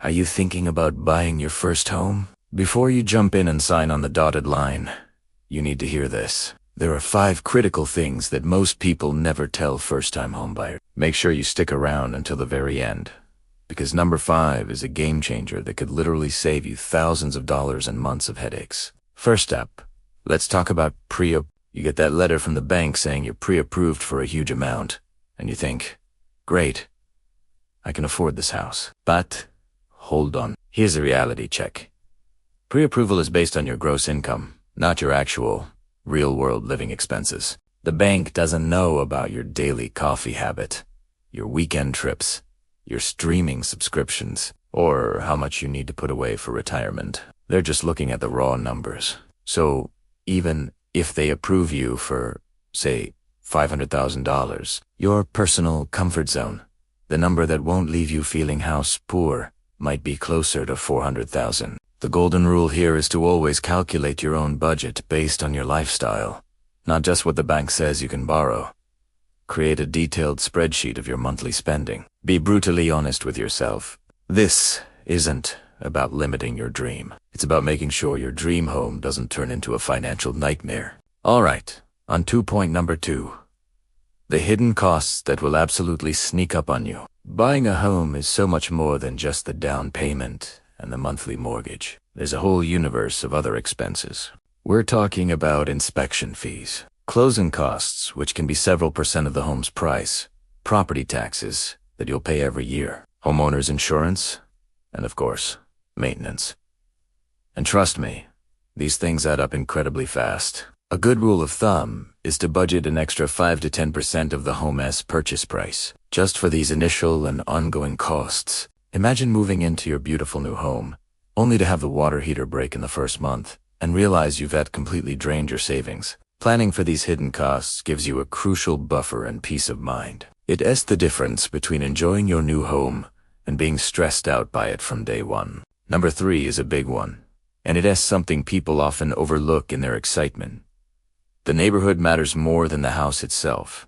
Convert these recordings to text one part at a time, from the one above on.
Are you thinking about buying your first home? Before you jump in and sign on the dotted line, you need to hear this. There are 5 critical things that most people never tell first-time homebuyers. Make sure you stick around until the very end, because number 5 is a game changer that could literally save you thousands of dollars and months of headaches. First up, let's talk about pre-app. You get that letter from the bank saying you're pre-approved for a huge amount, and you think, great, I can afford this house. But hold on, here's a reality check. Pre-approval is based on your gross income, not your actual, real-world living expenses. The bank doesn't know about your daily coffee habit, your weekend trips, your streaming subscriptions, or how much you need to put away for retirement. They're just looking at the raw numbers. So even if they approve you for, say, $500,000, your personal comfort zone, the number that won't leave you feeling house poor, might be closer to $400,000. The golden rule here is to always calculate your own budget based on your lifestyle, not just what the bank says you can borrow. Create a detailed spreadsheet of your monthly spending. Be brutally honest with yourself. This isn't about limiting your dream. It's about making sure your dream home doesn't turn into a financial nightmare. All right, on to point number 2. The hidden costs that will absolutely sneak up on you. Buying a home is so much more than just the down payment and the monthly mortgage. There's a whole universe of other expenses. We're talking about inspection fees, closing costs, which can be several % of the home's price, property taxes that you'll pay every year, homeowner's insurance, and of course, maintenance. And trust me, these things add up incredibly fast. A good rule of thumb is to budget an extra 5 to 10% of the home's purchase price, just for these initial and ongoing costs. Imagine moving into your beautiful new home, only to have the water heater break in the first month, and realize you've had completely drained your savings. Planning for these hidden costs gives you a crucial buffer and peace of mind. It is the difference between enjoying your new home and being stressed out by it from day one. Number 3 is a big one, and it is something people often overlook in their excitement. The neighborhood matters more than the house itself.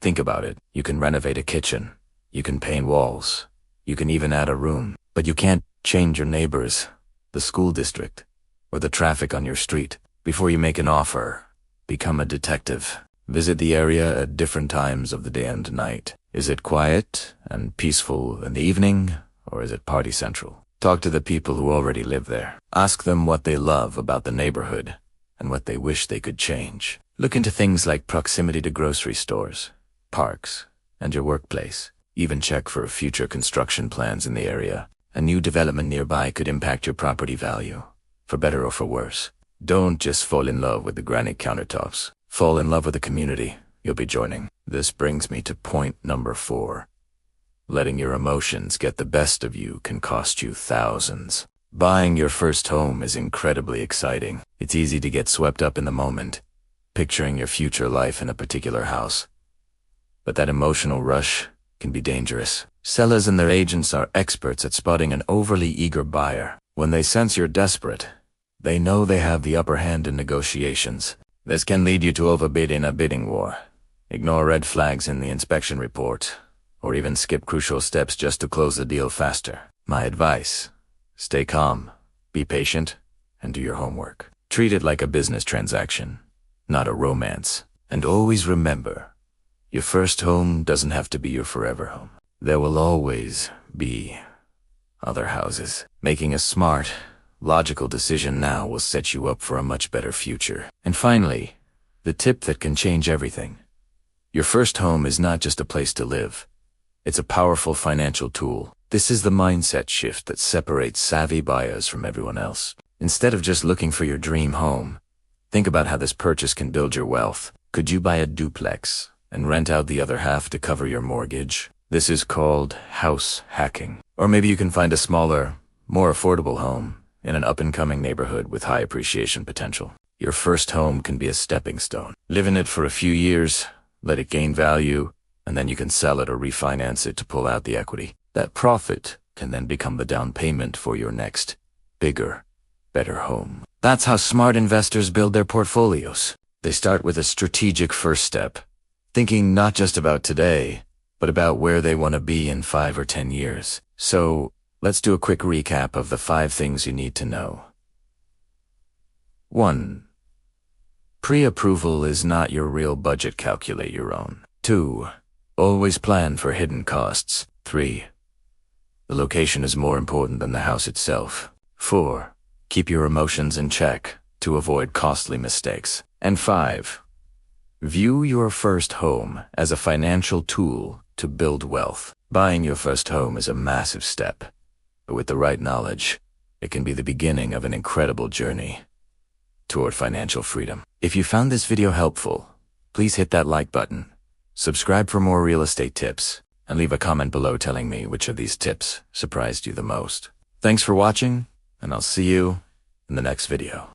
Think about it. You can renovate a kitchen. You can paint walls. You can even add a room. But you can't change your neighbors, the school district, or the traffic on your street. Before you make an offer, become a detective. Visit the area at different times of the day and night. Is it quiet and peaceful in the evening, or is it party central? Talk to the people who already live there. Ask them what they love about the neighborhood and what they wish they could change. Look into things like proximity to grocery stores, parks, and your workplace. Even check for future construction plans in the area. A new development nearby could impact your property value, for better or for worse. Don't just fall in love with the granite countertops. Fall in love with the community you'll be joining. This brings me to point number 4. Letting your emotions get the best of you can cost you thousands. Buying your first home is incredibly exciting. It's easy to get swept up in the moment, picturing your future life in a particular house. But that emotional rush can be dangerous. Sellers and their agents are experts at spotting an overly eager buyer. When they sense you're desperate, they know they have the upper hand in negotiations. This can lead you to overbid in a bidding war, ignore red flags in the inspection report, or even skip crucial steps just to close the deal faster. My advice: stay calm, be patient, and do your homework. Treat it like a business transaction, not a romance. And always remember, your first home doesn't have to be your forever home. There will always be other houses. Making a smart, logical decision now will set you up for a much better future. And finally, the tip that can change everything. Your first home is not just a place to live. It's a powerful financial tool. This is the mindset shift that separates savvy buyers from everyone else. Instead of just looking for your dream home, think about how this purchase can build your wealth. Could you buy a duplex and rent out the other half to cover your mortgage? This is called house hacking. Or maybe you can find a smaller, more affordable home in an up-and-coming neighborhood with high appreciation potential. Your first home can be a stepping stone. Live in it for a few years, let it gain value, and then you can sell it or refinance it to pull out the equity. That profit can then become the down payment for your next, bigger, better home. That's how smart investors build their portfolios. They start with a strategic first step, thinking not just about today, but about where they want to be in 5 or 10 years. So, Let's do a quick recap of the 5 things you need to know. 1. Pre-approval is not your real budget. Calculate your own. 2. Always plan for hidden costs. 3. The location is more important than the house itself. 4. Keep your emotions in check to avoid costly mistakes. And 5. View your first home as a financial tool to build wealth. Buying your first home is a massive step, but with the right knowledge, it can be the beginning of an incredible journey toward financial freedom. If you found this video helpful, please hit that like button, subscribe for more real estate tips, and leave a comment below telling me which of these tips surprised you the most. Thanks for watching, and I'll see you in the next video.